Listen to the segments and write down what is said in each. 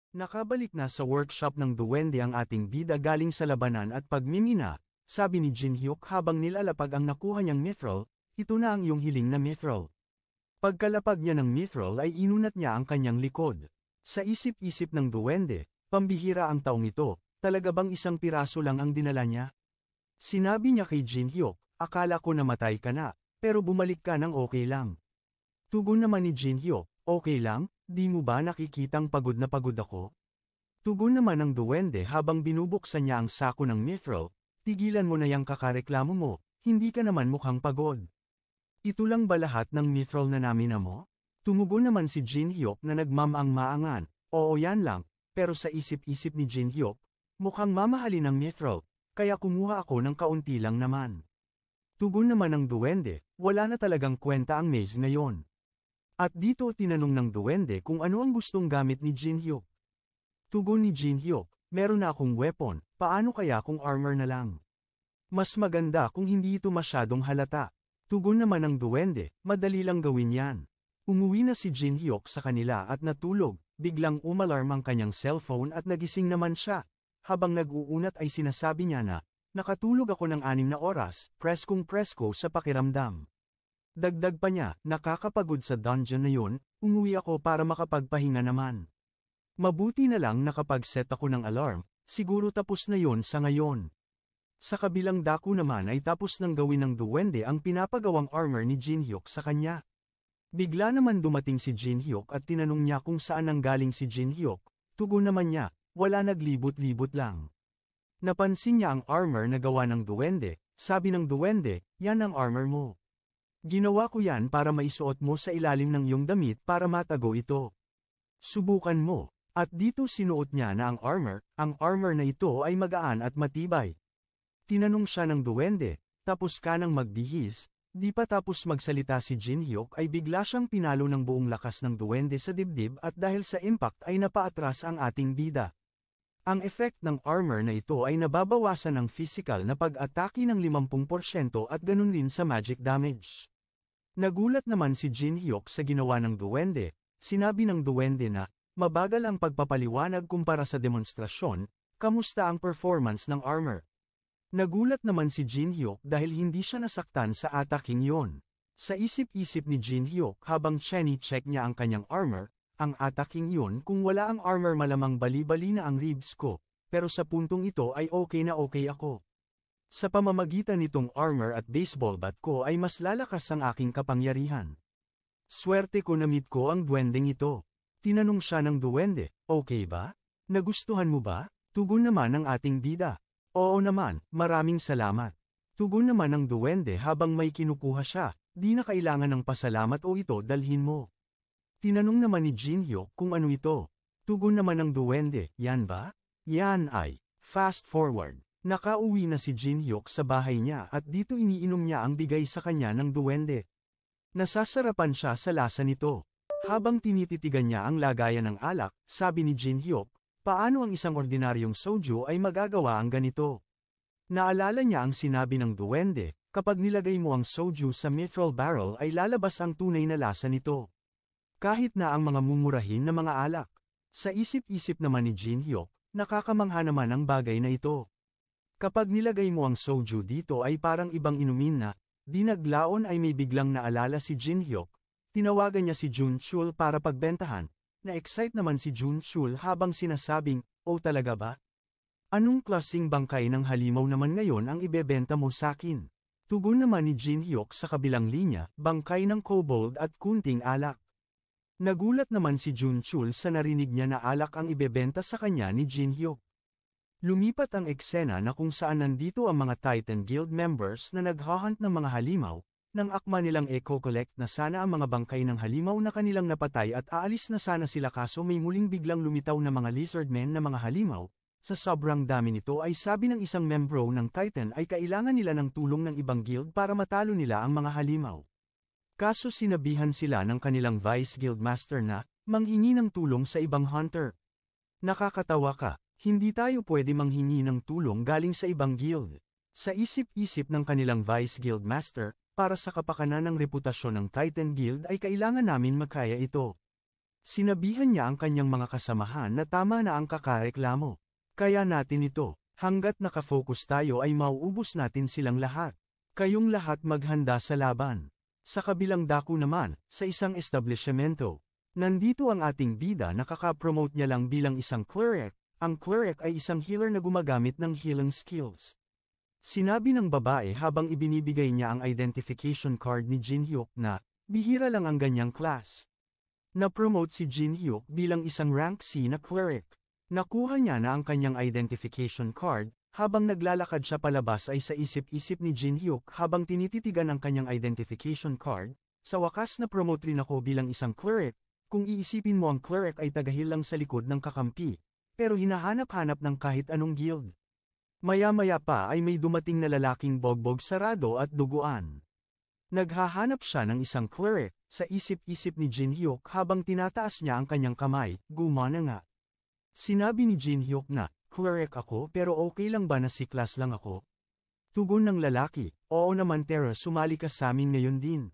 Nakabalik na sa workshop ng duwende ang ating bida galing sa labanan at pagmimina, sabi ni Jinhyuk habang nilalapag ang nakuha niyang mithril, ito na ang iyong hiling na mithril. Pagkalapag niya ng mithril ay inunat niya ang kanyang likod. Sa isip-isip ng duwende, pambihira ang taong ito, talaga bang isang piraso lang ang dinala niya? Sinabi niya kay Jinhyuk, akala ko namatay ka na, pero bumalik ka ng okay lang. Tugon naman ni Jinhyuk, okay lang? Di mo ba nakikitang pagod na pagod ako? Tugon naman ng duwende habang binubuksan niya ang sako ng mithril, tigilan mo na yang kakareklamo mo, hindi ka naman mukhang pagod. Ito lang ba lahat ng mithril na namin mo? Tumugon naman si Jinhyuk na nagmamang-maangan, oo yan lang, pero sa isip-isip ni Jinhyuk, mukhang mamahalin ang mithril, kaya kumuha ako ng kaunti lang naman. Tugon naman ng duwende, wala na talagang kwenta ang maze ngayon. At dito tinanong ng duwende kung ano ang gustong gamit ni Jinhyuk. Tugon ni Jinhyuk, meron na akong weapon, paano kaya kung armor na lang? Mas maganda kung hindi ito masyadong halata. Tugon naman ng duwende, madali lang gawin yan. Umuwi na si Jinhyuk sa kanila at natulog, biglang umalarm ang kanyang cellphone at nagising naman siya. Habang nag-uunat ay sinasabi niya na, nakatulog ako ng 6 na oras, preskong-presko sa pakiramdam. Dagdag pa niya, nakakapagod sa dungeon na yun, umuwi ako para makapagpahinga naman. Mabuti na lang nakapag-set ako ng alarm, siguro tapos na yon sa ngayon. Sa kabilang dako naman ay tapos nang gawin ng duwende ang pinapagawang armor ni Jinhyuk sa kanya. Bigla naman dumating si Jinhyuk at tinanong niya kung saan nanggaling si Jinhyuk, tugon naman niya, wala naglibot-libot lang. Napansin niya ang armor na gawa ng duwende, sabi ng duwende, yan ang armor mo. Ginawa ko yan para maisuot mo sa ilalim ng iyong damit para matago ito. Subukan mo, at dito sinuot niya na ang armor na ito ay magaan at matibay. Tinanong siya ng duwende, tapos ka nang magbihis, di pa tapos magsalita si Jinhyuk ay bigla siyang pinalo ng buong lakas ng duwende sa dibdib at dahil sa impact ay napaatras ang ating bida. Ang effect ng armor na ito ay nababawasan ng physical na pag-atake ng 50% at ganun din sa magic damage. Nagulat naman si Jinhyuk sa ginawa ng duwende, sinabi ng duwende na, mabagal ang pagpapaliwanag kumpara sa demonstrasyon, kamusta ang performance ng armor? Nagulat naman si Jinhyuk dahil hindi siya nasaktan sa ataking yon. Sa isip-isip ni Jinhyuk habang check niya ang kanyang armor, ang ataking yun kung wala ang armor malamang bali-bali na ang ribs ko, pero sa puntong ito ay okay na okay ako. Sa pamamagitan nitong armor at baseball bat ko ay mas lalakas ang aking kapangyarihan. Swerte ko na meet ko ang duwendeng ito. Tinanong siya ng duwende, okay ba? Nagustuhan mo ba? Tugon naman ng ating bida. Oo naman, maraming salamat. Tugon naman ng duwende habang may kinukuha siya, di na kailangan ng pasalamat o ito dalhin mo. Tinanong naman ni Jinhyuk kung ano ito. Tugon naman ng duwende, yan ba? Yan ay, fast forward. Nakauwi na si Jinhyuk sa bahay niya at dito iniinom niya ang bigay sa kanya ng duwende. Nasasarapan siya sa lasa nito. Habang tinititigan niya ang lagayan ng alak, sabi ni Jinhyuk, paano ang isang ordinaryong soju ay magagawa ang ganito? Naalala niya ang sinabi ng duwende, kapag nilagay mo ang soju sa mithril barrel ay lalabas ang tunay na lasa nito. Kahit na ang mga mumurahin na mga alak. Sa isip-isip naman ni Jinhyuk, nakakamangha naman ang bagay na ito. Kapag nilagay mo ang soju dito ay parang ibang inumin na, di naglaon ay may biglang naalala si Jinhyuk. Tinawagan niya si Junchul para pagbentahan. Na-excite naman si Junchul habang sinasabing, oh talaga ba? Anong klaseng bangkay ng halimaw naman ngayon ang ibebenta mo sakin? Tugon naman ni Jinhyuk sa kabilang linya, bangkay ng kobold at kunting alak. Nagulat naman si Junchul sa narinig niya na alak ang ibebenta sa kanya ni Jinhyuk. Lumipat ang eksena na kung saan nandito ang mga Titan Guild members na naghahunt ng mga halimaw, nang akma nilang eco-collect na sana ang mga bangkay ng halimaw na kanilang napatay at aalis na sana sila kaso may muling biglang lumitaw na mga lizardmen na mga halimaw. Sa sobrang dami nito ay sabi ng isang membro ng Titan ay kailangan nila ng tulong ng ibang guild para matalo nila ang mga halimaw. Kaso sinabihan sila ng kanilang Vice Guildmaster na, manghingi ng tulong sa ibang hunter. Nakakatawa ka, hindi tayo pwede manghingi ng tulong galing sa ibang guild. Sa isip-isip ng kanilang Vice Guildmaster, para sa kapakanan ng reputasyon ng Titan Guild ay kailangan namin makaya ito. Sinabihan niya ang kanyang mga kasamahan na tama na ang kakareklamo. Kaya natin ito, hanggat nakafocus tayo ay mauubos natin silang lahat. Kayong lahat maghanda sa laban. Sa kabilang dako naman, sa isang establishmento, nandito ang ating bida na kakapromote niya lang bilang isang cleric. Ang cleric ay isang healer na gumagamit ng healing skills. Sinabi ng babae habang ibinibigay niya ang identification card ni Jin-hyuk na, bihira lang ang ganyang class. Na-promote si Jin-hyuk bilang isang rank C na cleric. Nakuha niya na ang kanyang identification card, habang naglalakad siya palabas ay sa isip-isip ni Jin-hyuk habang tinititigan ang kanyang identification card, sa wakas na-promote rin ako bilang isang cleric, kung iisipin mo ang cleric ay tagahil lang sa likod ng kakampi. Pero hinahanap-hanap ng kahit anong guild. Maya-maya pa ay may dumating na lalaking bogbog sarado at duguan. Naghahanap siya ng isang cleric, sa isip-isip ni Jin-hyuk habang tinataas niya ang kanyang kamay, gumana nga. Sinabi ni Jin-hyuk na, cleric ako pero okay lang ba na si class lang ako? Tugon ng lalaki, oo naman Tara sumali ka sa amin ngayon din.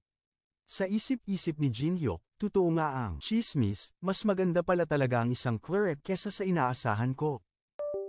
Sa isip-isip ni Jin-hyuk, totoo nga ang chismis, mas maganda pala talaga ang isang cleric kesa sa inaasahan ko.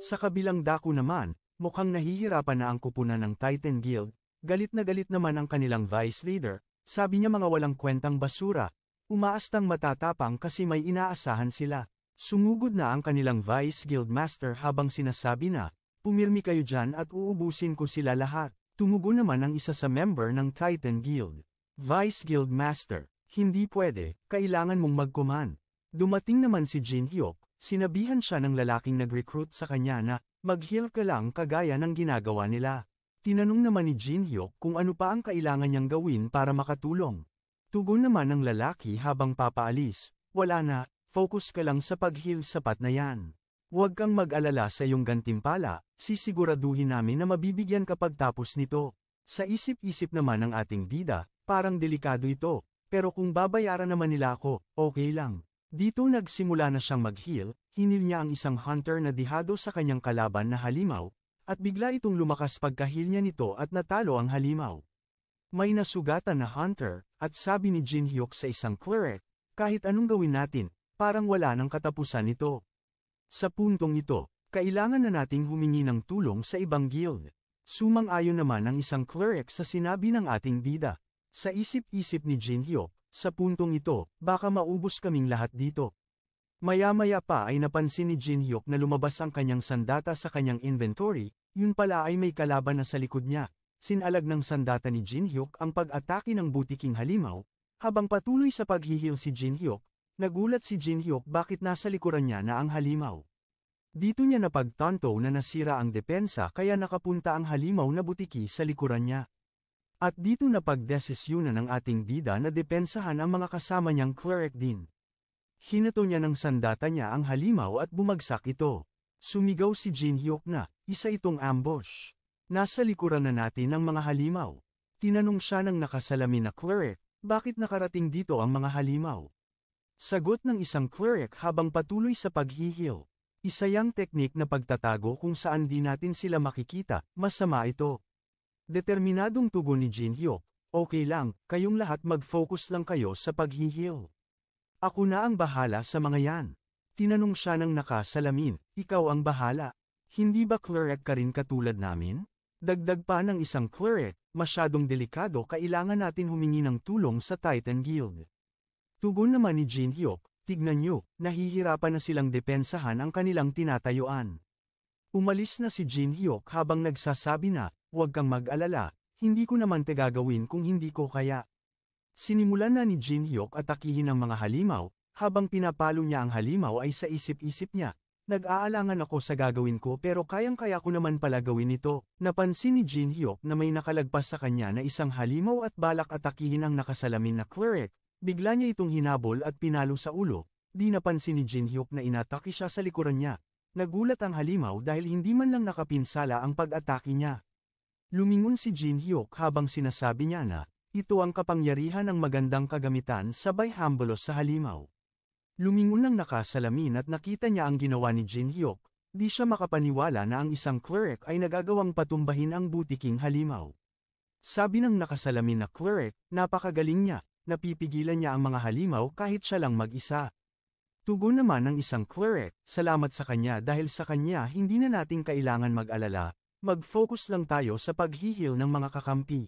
Sa kabilang dako naman, mukhang nahihirapan na ang kupunan ng Titan Guild, galit na galit naman ang kanilang vice leader, sabi niya mga walang kwentang basura, umaastang matatapang kasi may inaasahan sila. Sumugod na ang kanilang vice guild master habang sinasabi na, pumirmi kayo dyan at uubusin ko sila lahat. Tumugon naman ang isa sa member ng Titan Guild. Vice Guild Master, hindi pwede, kailangan mong mag-command. Dumating naman si Jin-hyuk, sinabihan siya ng lalaking nag-recruit sa kanya na, mag-heal ka lang kagaya ng ginagawa nila. Tinanong naman ni Jin-hyuk kung ano pa ang kailangan niyang gawin para makatulong. Tugon naman ng lalaki habang papaalis, wala na, focus ka lang sa pag-heal sapat na yan. Huwag kang mag-alala sa iyong gantimpala, sisiguraduhin namin na mabibigyan ka pagtapos nito. Sa isip-isip naman ng ating bida, parang delikado ito, pero kung babayaran naman nila ako, okay lang. Dito nagsimula na siyang mag-heal, hinil niya ang isang hunter na dihado sa kanyang kalaban na halimaw, at bigla itong lumakas pagka-heal niya nito at natalo ang halimaw. May nasugatan na hunter, at sabi ni Jin-hyuk sa isang cleric, kahit anong gawin natin, parang wala nang katapusan ito. Sa puntong ito, kailangan na nating humingi ng tulong sa ibang guild. Sumang-ayon naman ang isang cleric sa sinabi ng ating bida. Sa isip-isip ni Jin-hyuk, sa puntong ito, baka maubos kaming lahat dito. Maya-maya pa ay napansin ni Jin-hyuk na lumabas ang kanyang sandata sa kanyang inventory, yun pala ay may kalaban na sa likod niya. Sinalag ng sandata ni Jin-hyuk ang pag-atake ng butiking halimaw, habang patuloy sa paghihil si Jin-hyuk, nagulat si Jin-hyuk bakit nasa likuran niya na ang halimaw. Dito niya napagtanto na nasira ang depensa kaya nakapunta ang halimaw na butiki sa likuran niya. At dito napagdesisyunan ng ating bida na depensahan ang mga kasama niyang cleric din. Hinato niya ng sandata niya ang halimaw at bumagsak ito. Sumigaw si Jin-hyuk na, isa itong ambush. Nasa likuran na natin ang mga halimaw. Tinanong siya ng nakasalamin na cleric, bakit nakarating dito ang mga halimaw? Sagot ng isang cleric habang patuloy sa paghihil. Isa yang teknik na pagtatago kung saan di natin sila makikita, masama ito. Determinadong tugon ni Jin-hyuk, okay lang, kayong lahat mag-focus lang kayo sa paghihil. Ako na ang bahala sa mga yan. Tinanong siya ng nakasalamin, ikaw ang bahala. Hindi ba cleric ka rin katulad namin? Dagdag pa ng isang cleric, masyadong delikado kailangan natin humingi ng tulong sa Titan Guild. Tugon naman ni Jin-hyuk, tignan nyo, nahihirapan na silang depensahan ang kanilang tinatayuan. Umalis na si Jin-hyuk habang nagsasabi na, huwag kang mag-alala, hindi ko naman gagawin kung hindi ko kaya. Sinimulan na ni Jin-hyuk atakihin ang mga halimaw, habang pinapalo niya ang halimaw ay sa isip-isip niya. Nag-aalangan ako sa gagawin ko pero kayang-kaya ko naman pala gawin ito. Napansin ni Jin-hyuk na may nakalagpas sa kanya na isang halimaw at balak atakihin ang nakasalamin na cleric. Bigla niya itong hinabol at pinalo sa ulo. Di napansin ni Jin-hyuk na inatake siya sa likuran niya. Nagulat ang halimaw dahil hindi man lang nakapinsala ang pag-atake niya. Lumingon si Jin-hyuk habang sinasabi niya na, ito ang kapangyarihan ng magandang kagamitan sabay hambulos sa halimaw. Lumingon ng nakasalamin at nakita niya ang ginawa ni Jin-hyuk, di siya makapaniwala na ang isang cleric ay nagagawang patumbahin ang butiking halimaw. Sabi ng nakasalamin na cleric, napakagaling niya, napipigilan niya ang mga halimaw kahit siya lang mag-isa. Tugon naman ng isang cleric, salamat sa kanya dahil sa kanya hindi na nating kailangan mag-alala, mag-focus lang tayo sa paghihil ng mga kakampi.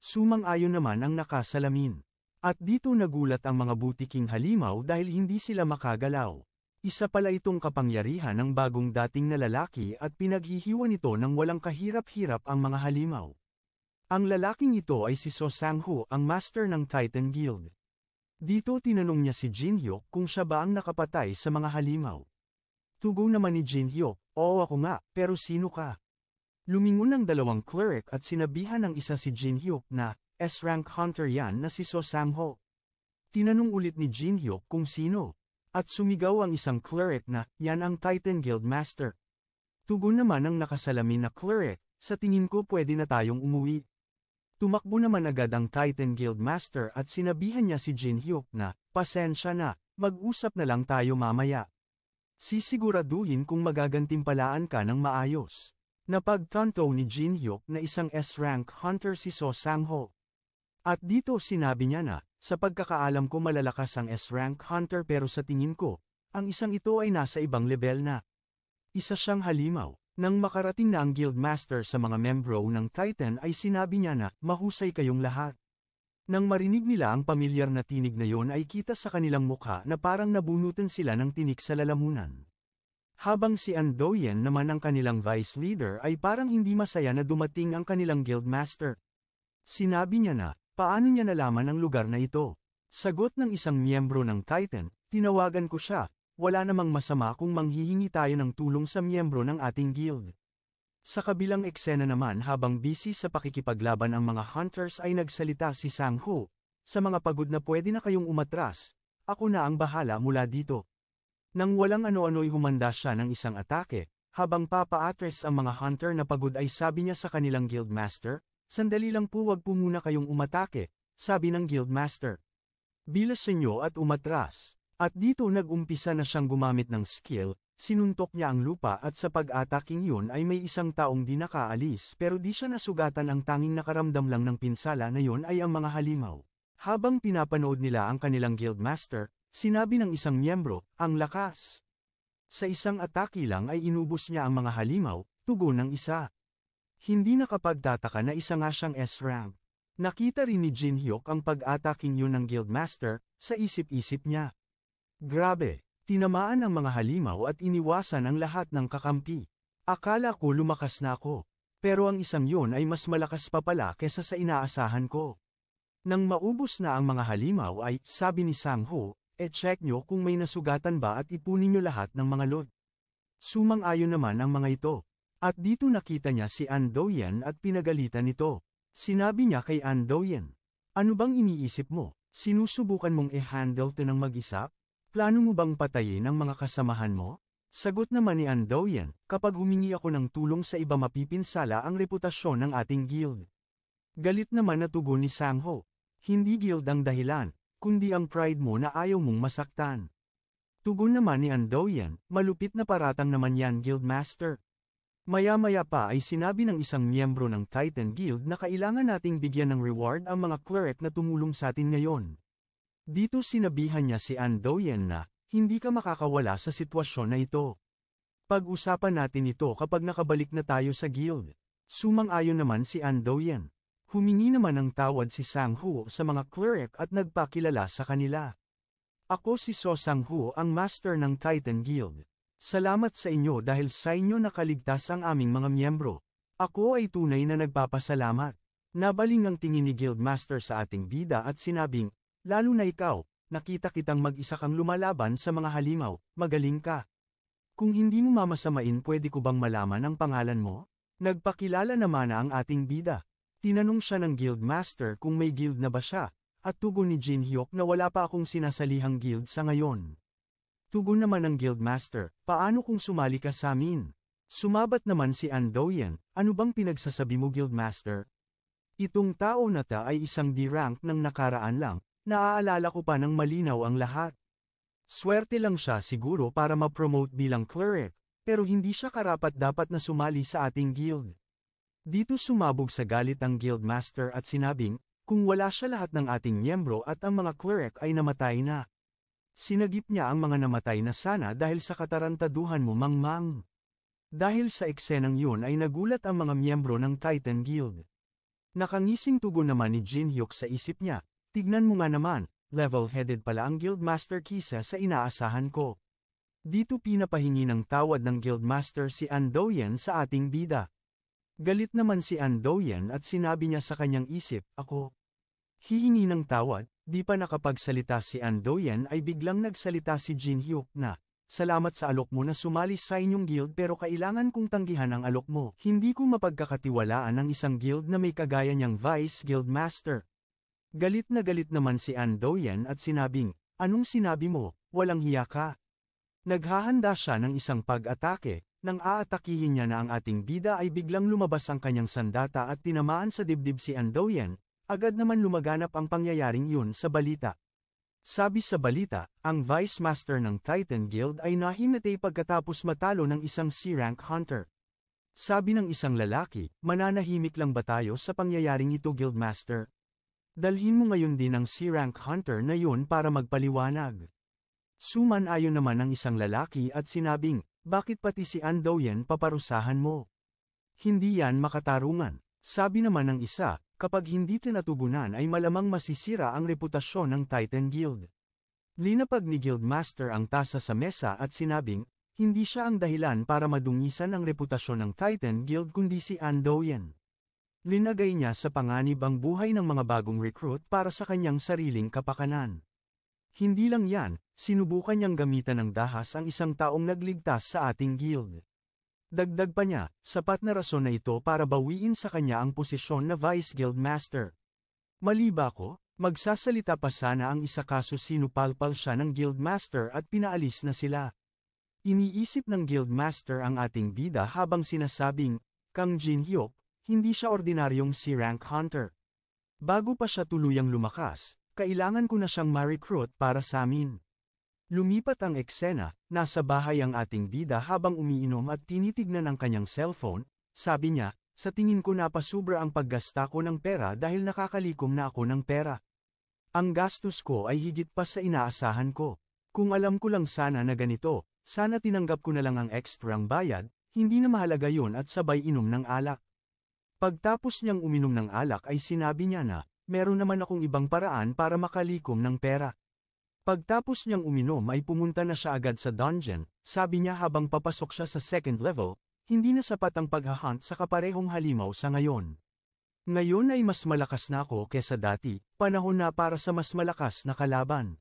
Sumang-ayon naman ang nakasalamin. At dito nagulat ang mga butiking halimaw dahil hindi sila makagalaw. Isa pala itong kapangyarihan ng bagong dating na lalaki at pinaghihiwa nito ng walang kahirap-hirap ang mga halimaw. Ang lalaking ito ay si So Sang-ho, ang master ng Titan Guild. Dito tinanong niya si Jin Hyuk kung siya ba ang nakapatay sa mga halimaw. Tugon naman ni Jin Hyuk, oo ako nga, pero sino ka? Lumingon ang dalawang cleric at sinabihan ng isa si Jin Hyuk na, S-rank hunter yan na si So Sang-ho. Tinanong ulit ni Jin Hyuk kung sino. At sumigaw ang isang cleric na, yan ang Titan Guild Master. Tugon naman ng nakasalamin na cleric, sa tingin ko pwede na tayong umuwi. Tumakbo naman agad ang Titan Guild Master at sinabihan niya si Jin Hyuk na, pasensya na, mag-usap na lang tayo mamaya. Sisiguraduhin kung magagantimpalaan ka ng maayos. Napagtanto ni Jin Hyuk na isang S-rank hunter si So Sang-ho. At dito sinabi niya na, sa pagkakaalam ko malalakas ang S-rank hunter pero sa tingin ko, ang isang ito ay nasa ibang level na. Isa siyang halimaw. Nang makarating na ang Guildmaster sa mga membro ng Titan ay sinabi niya na, mahusay kayong lahat. Nang marinig nila ang pamilyar na tinig na yon ay kita sa kanilang mukha na parang nabunutan sila ng tinik sa lalamunan. Habang si An Do-yen naman ang kanilang vice leader ay parang hindi masaya na dumating ang kanilang Guildmaster. Sinabi niya na, paano niya nalaman ang lugar na ito? Sagot ng isang miyembro ng Titan, tinawagan ko siya. Wala namang masama kung manghihingi tayo ng tulong sa miyembro ng ating guild. Sa kabilang eksena naman habang busy sa pakikipaglaban ang mga hunters ay nagsalita si Sang-ho, sa mga pagod na pwede na kayong umatras, ako na ang bahala mula dito. Nang walang ano-ano'y humanda siya ng isang atake, habang papa-atres ang mga hunter na pagod ay sabi niya sa kanilang guildmaster, sandali lang po wag po muna kayong umatake, sabi ng guildmaster. Bilas inyo at umatras. At dito nag-umpisa na siyang gumamit ng skill, sinuntok niya ang lupa at sa pag-ataking yun ay may isang taong di nakaalis pero di siya nasugatan ang tanging nakaramdam lang ng pinsala na yun ay ang mga halimaw. Habang pinapanood nila ang kanilang guildmaster, sinabi ng isang miyembro, ang lakas. Sa isang atake lang ay inubos niya ang mga halimaw, tugon ng isa. Hindi nakapagtataka na isa nga siyang S-rank. Nakita rin ni Jin Hyuk ang pag-ataking yun ng guildmaster, sa isip-isip niya. Grabe, tinamaan ang mga halimaw at iniwasan ang lahat ng kakampi. Akala ko lumakas na ako. Pero ang isang yun ay mas malakas pa pala kesa sa inaasahan ko. Nang maubos na ang mga halimaw ay, sabi ni Sang-ho, check nyo kung may nasugatan ba at ipunin nyo lahat ng mga loot. Sumang-ayon naman ang mga ito. At dito nakita niya si An Do-yen at pinagalitan nito. Sinabi niya kay An Do-yen, ano bang iniisip mo? Sinusubukan mong i-handle to ng mag-isa? Plano mo bang patayin ang mga kasamahan mo? Sagot naman ni An Do-yen, kapag humingi ako ng tulong sa iba mapipinsala ang reputasyon ng ating guild. Galit naman na tugon ni Sang-ho. Hindi guild ang dahilan, kundi ang pride mo na ayaw mong masaktan. Tugon naman ni An Do-yen, malupit na paratang naman yan guildmaster. Maya-maya pa ay sinabi ng isang miyembro ng Titan Guild na kailangan nating bigyan ng reward ang mga cleric na tumulong sa atin ngayon. Dito sinabihan niya si An Do-yen na, hindi ka makakawala sa sitwasyon na ito. Pag-usapan natin ito kapag nakabalik na tayo sa guild. Sumang-ayon naman si An Do-yen. Humingi naman ng tawad si Sang-ho sa mga cleric at nagpakilala sa kanila. Ako si So Sang-ho ang master ng Titan Guild. Salamat sa inyo dahil sa inyo nakaligtas ang aming mga miyembro. Ako ay tunay na nagpapasalamat. Nabaling ang tingin ni Guildmaster sa ating bida at sinabing, lalo na ikaw, nakita kitang mag-isa kang lumalaban sa mga halimaw, magaling ka. Kung hindi mo mamasamain pwede ko bang malaman ang pangalan mo? Nagpakilala naman na ang ating bida. Tinanong siya ng Guildmaster kung may guild na ba siya, at tugon ni Jin Hyuk na wala pa akong sinasalihang guild sa ngayon. Tugon naman ng Guildmaster, paano kung sumali ka sa amin? Sumabat naman si An Do-yen, ano bang pinagsasabi mo Guildmaster? Itong tao na ta ay isang D-rank ng nakaraan lang, naaalala ko pa ng malinaw ang lahat. Swerte lang siya siguro para ma-promote bilang cleric, pero hindi siya karapat-dapat na sumali sa ating guild. Dito sumabog sa galit ang Guildmaster at sinabing, kung wala siya lahat ng ating miyembro at ang mga cleric ay namatay na. Sinagip niya ang mga namatay na sana dahil sa katarantaduhan mo mangmang. Dahil sa eksenang yun ay nagulat ang mga miyembro ng Titan Guild. Nakangising tugon naman ni Jin Hyuk sa isip niya, tignan mo nga naman, level-headed pala ang Guildmaster kisa sa inaasahan ko. Dito pinapahingi ng tawad ng Guildmaster si An Do-yen sa ating bida. Galit naman si An Do-yen at sinabi niya sa kanyang isip, ako. Hihingi ng tawad, di pa nakapagsalita si An Do-yen ay biglang nagsalita si Jin Hyuk na, salamat sa alok mo na sumali sa inyong guild pero kailangan kong tanggihan ang alok mo. Hindi ko mapagkakatiwalaan ang isang guild na may kagaya niyang Vice Guildmaster. Galit naman si An Do-yen at sinabing, anong sinabi mo, walang hiya ka. Naghahanda siya ng isang pag-atake, nang aatakihin niya na ang ating bida ay biglang lumabas ang kanyang sandata at tinamaan sa dibdib si An Do-yen, agad naman lumaganap ang pangyayaring yun sa balita. Sabi sa balita, ang Vice Master ng Titan Guild ay nahimatay pagkatapos matalo ng isang C-rank hunter. Sabi ng isang lalaki, mananahimik lang ba tayo sa pangyayaring ito Guildmaster? Dalhin mo ngayon din ang C-rank hunter na yun para magpaliwanag. Suman-ayon naman ng isang lalaki at sinabing, bakit pati si An Do-yen paparusahan mo? Hindi yan makatarungan. Sabi naman ng isa, kapag hindi tinatugunan ay malamang masisira ang reputasyon ng Titan Guild. Linapag ni Guildmaster ang tasa sa mesa at sinabing, hindi siya ang dahilan para madungisan ang reputasyon ng Titan Guild kundi si An Do-yen. Linagay niya sa panganib ang buhay ng mga bagong recruit para sa kanyang sariling kapakanan. Hindi lang yan, sinubukan niyang gamitan ng dahas ang isang taong nagligtas sa ating guild. Dagdag pa niya, sapat na rason na ito para bawiin sa kanya ang posisyon na Vice Guildmaster. Mali ba ko? Magsasalita pa sana ang isa kaso sinupalpal siya ng Guildmaster at pinaalis na sila. Iniisip ng Guildmaster ang ating bida habang sinasabing, Kang Jin Hyuk, hindi siya ordinaryong C-rank hunter. Bago pa siya tuluyang lumakas, kailangan ko na siyang ma-recruit para sa amin. Lumipat ang eksena, nasa bahay ang ating bida habang umiinom at tinitignan ang kanyang cellphone, sabi niya, sa tingin ko napasubra ang paggasta ko ng pera dahil nakakalikom na ako ng pera. Ang gastos ko ay higit pa sa inaasahan ko. Kung alam ko lang sana na ganito, sana tinanggap ko na lang ang ekstrang bayad, hindi na mahalaga yun at sabay inom ng alak. Pagtapos niyang uminom ng alak ay sinabi niya na, meron naman akong ibang paraan para makalikom ng pera. Pagtapos niyang uminom ay pumunta na siya agad sa dungeon, sabi niya habang papasok siya sa second level, hindi na sapat ang paghahunt sa kaparehong halimaw sa ngayon. Ngayon ay mas malakas na ako kesa dati, panahon na para sa mas malakas na kalaban.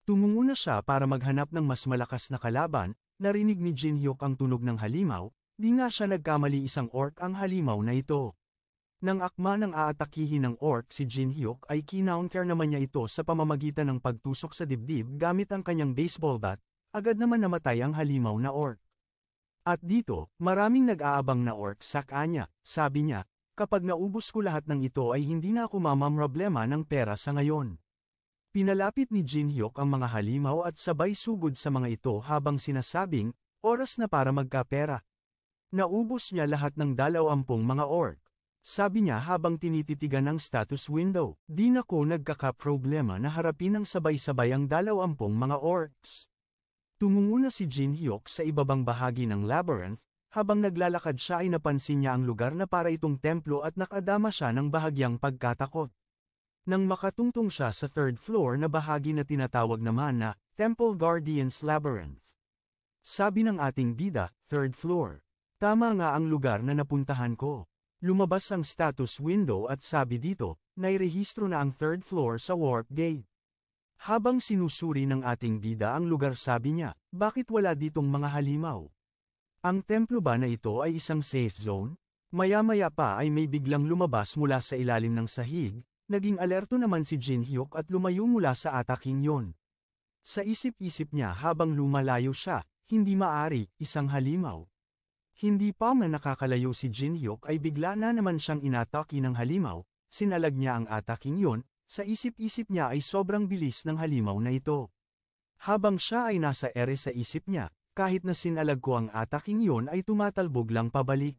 Tumungo na siya para maghanap ng mas malakas na kalaban, narinig ni Jin Hyuk ang tunog ng halimaw, di nga siya nagkamali isang orc ang halimaw na ito. Nang akma ng aatakihin ng orc si Jin Hyuk ay kinounter naman niya ito sa pamamagitan ng pagtusok sa dibdib gamit ang kanyang baseball bat, agad naman namatay ang halimaw na orc. At dito, maraming nag-aabang na orc sa kanya, sabi niya, kapag naubos ko lahat ng ito ay hindi na ako mamamroblema ng pera sa ngayon. Pinalapit ni Jin Hyuk ang mga halimaw at sabay sugod sa mga ito habang sinasabing, oras na para magkapera. Naubos niya lahat ng 20 mga orc. Sabi niya habang tinititigan ang status window, di na ko nagkakaproblema na harapin ng sabay-sabay ang 20 mga orcs. Tumungo na si Jin Hyuk sa ibabang bahagi ng labyrinth, habang naglalakad siya ay napansin niya ang lugar na para itong templo at nakadama siya ng bahagyang pagkatakot. Nang makatungtong siya sa third floor na bahagi na tinatawag naman na Temple Guardian's Labyrinth. Sabi ng ating bida, third floor. Tama nga ang lugar na napuntahan ko. Lumabas ang status window at sabi dito, nairehistro na ang third floor sa warp gate. Habang sinusuri ng ating bida ang lugar sabi niya, bakit wala ditong mga halimaw? Ang templo ba na ito ay isang safe zone? Maya-maya pa ay may biglang lumabas mula sa ilalim ng sahig, naging alerto naman si Jin Hyuk at lumayo mula sa ataking yon. Sa isip-isip niya habang lumalayo siya, hindi maari, isang halimaw. Hindi pa man nakakalayo si Jin Hyuk ay bigla na naman siyang inatake ng halimaw, sinalag niya ang ataking yon, sa isip-isip niya ay sobrang bilis ng halimaw na ito. Habang siya ay nasa ere sa isip niya, kahit na sinalag ko ang ataking yon ay tumatalbog lang pabalik.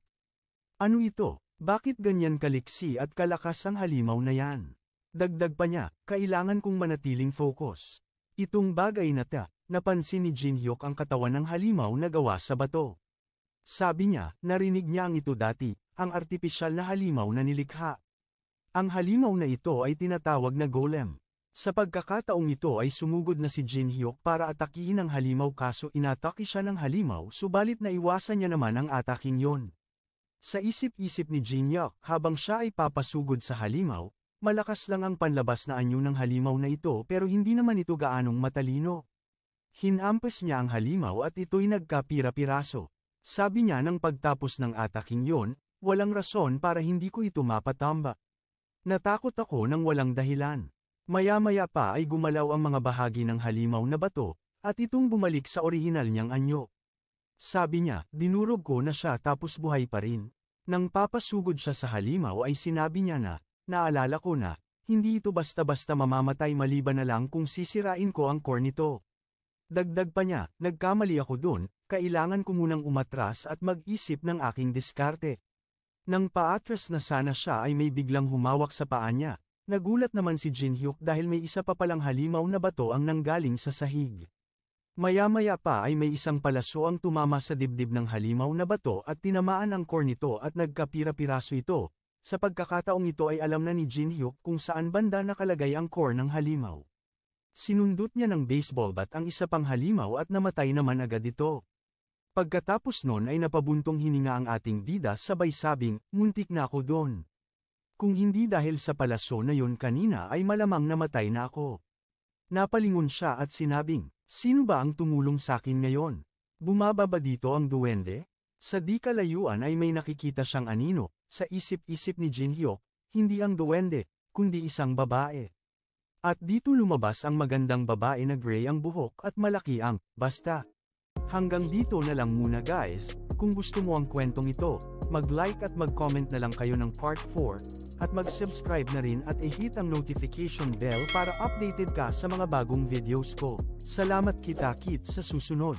Ano ito? Bakit ganyan kaliksi at kalakas ang halimaw na yan? Dagdag pa niya, kailangan kong manatiling focus. Itong bagay na napansin ni Jin Hyuk ang katawan ng halimaw na gawa sa bato. Sabi niya, narinig niya ang ito dati, ang artipisyal na halimaw na nilikha. Ang halimaw na ito ay tinatawag na golem. Sa pagkakataong ito ay sumugod na si Jin Hyuk para atakihin ang halimaw kaso inatake siya ng halimaw subalit naiwasan niya naman ang ataking yon. Sa isip-isip ni Jin Hyuk habang siya ay papasugod sa halimaw, malakas lang ang panlabas na anyo ng halimaw na ito pero hindi naman ito gaanong matalino. Hinampas niya ang halimaw at ito'y nagkapira-piraso. Sabi niya nang pagtapos ng ataking yon, walang rason para hindi ko ito mapatamba. Natakot ako nang walang dahilan. Maya-maya pa ay gumalaw ang mga bahagi ng halimaw na bato, at itong bumalik sa orihinal niyang anyo. Sabi niya, dinurog ko na siya tapos buhay pa rin. Nang papasugod siya sa halimaw ay sinabi niya na, naalala ko na, hindi ito basta-basta mamamatay maliban na lang kung sisirain ko ang core nito. Dagdag pa niya, nagkamali ako dun, kailangan ko munang umatras at mag-isip ng aking diskarte. Nang paatras na sana siya ay may biglang humawak sa paa niya. Nagulat naman si Jin Hyuk dahil may isa pa palang halimaw na bato ang nanggaling sa sahig. Maya-maya pa ay may isang palaso ang tumama sa dibdib ng halimaw na bato at tinamaan ang core nito at nagkapira-piraso ito. Sa pagkakataong ito ay alam na ni Jin Hyuk kung saan banda nakalagay ang core ng halimaw. Sinundot niya ng baseball bat ang isa pang halimaw at namatay naman agad ito. Pagkatapos nun ay napabuntong hininga ang ating bida sabay sabing, muntik na ako doon. Kung hindi dahil sa palaso na yun kanina ay malamang namatay na ako. Napalingon siya at sinabing, sino ba ang tumulong sa akin ngayon? Bumaba ba dito ang duwende? Sa di kalayuan ay may nakikita siyang anino, sa isip-isip ni Jin Hyuk, hindi ang duwende, kundi isang babae. At dito lumabas ang magandang babae na gray ang buhok at malaki ang, basta. Hanggang dito na lang muna guys, kung gusto mo ang kwentong ito, mag-like at mag-comment na lang kayo ng part 4, at mag-subscribe na rin at i-hit ang notification bell para updated ka sa mga bagong videos ko. Salamat kita-kit sa susunod.